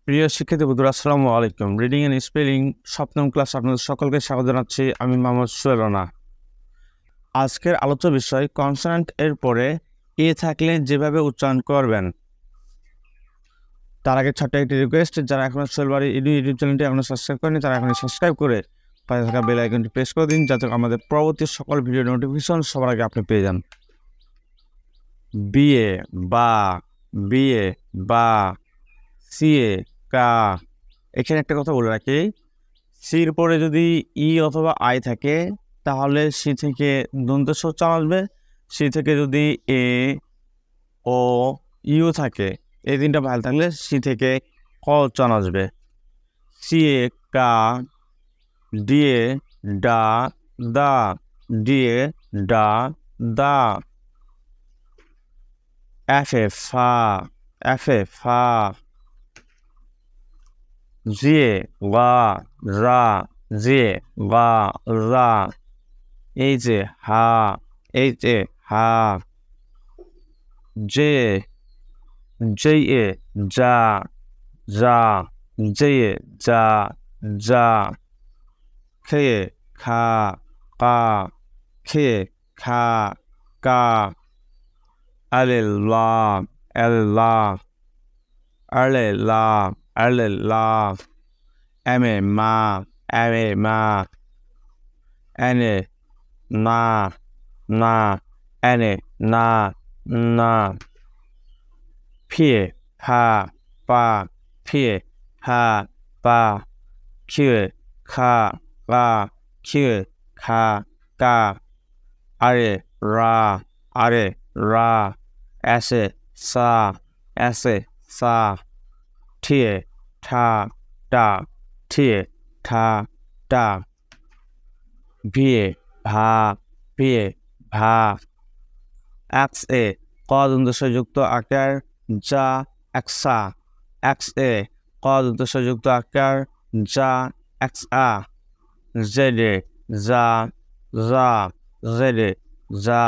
প্রিয় শিক্ষার্থী বন্ধুরা, আসসালামু আলাইকুম। রিডিং এন্ড স্পেলিং সপ্তম ক্লাস আপনাদের সকলকে স্বাগত জানাচ্ছি। আমি মোহাম্মদ সোহেল রানা। আজকের আলোচ্য বিষয় কনসোনেন্ট এর পরে এ থাকলে যেভাবে উচ্চারণ করবেন। তার আগে ছোট্ট একটি রিকোয়েস্ট, যারা এখনো সোহেল বাড়ি ইউটিউব চ্যানেলটি এখনো সাবস্ক্রাইব করেনি তারা এখন সাবস্ক্রাইব করে পাশে থাকা বেল আইকনটি প্রেস করে দিন, যাতে আমাদের পরবর্তী সকল ভিডিও নোটিফিকেশন সবার আগে আপনি পেয়ে যান। বিয়ে বা বিয়ে বা সিএ কা। এখানে একটা কথা বলে রাখি, সির পরে যদি ই অথবা আই থাকে তাহলে সি থেকে দন্ত স উচ্চারণ আসবে। সি থেকে যদি এ ও ইউ থাকে, এই তিনটা ভালো থাকলে সি থেকে ক উচ্চারণ আসবে। সিএ কা, ডিএ ডা দা, ডিএ ডা দা। এফে ফা, এফে ফা। জিয়ে গা রা, জিয়ে গা রা। এই যে হা, এই যে হা। জে জে যা যা, জে যা যা। খেয়ে খা কা, খেয়ে খা কা। আলে লা, আলে লা, আলে লা, আলে লা। এমে মা, এমে মা। এনে না, না, এনে না, না। ফিয়ে ফা পা, ফিয়ে ফা পা। খিয়ে খা কা, খিয়ে খা কা। আরে রা, আরে রা। এসে সা, এসে সা। ঠিয়ে ঠা টা, ঠিয়ে ঠা টা। ভিয়ে ভা, ভিয়ে ভা। এক্স এ ক দন্তস্বযুক্ত আকার যা একসা, এক্স এ ক দন্তস্বযুক্ত আকার যা এক্স আ। জেডে যা যা, জেডে যা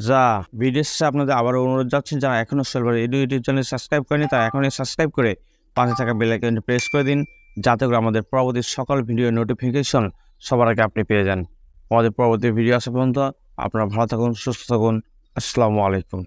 যা। ভিডিও শেষে আপনাদের আবারও অনুরোধ যাচ্ছেন, যারা এখনও সোহেল বাড়ি ইউটিউব চ্যানেল সাবস্ক্রাইব করেনি তারা এখনই সাবস্ক্রাইব করে পাশে থাকা বেল আইকনটি প্রেস করে দিন, যাতে করে আমাদের পরবর্তী সকল ভিডিও নোটিফিকেশন সবার আগে আপনি পেয়ে যান। আমাদের পরবর্তী ভিডিও আসা পর্যন্ত আপনারা ভালো থাকুন, সুস্থ থাকুন। আসসালামু আলাইকুম।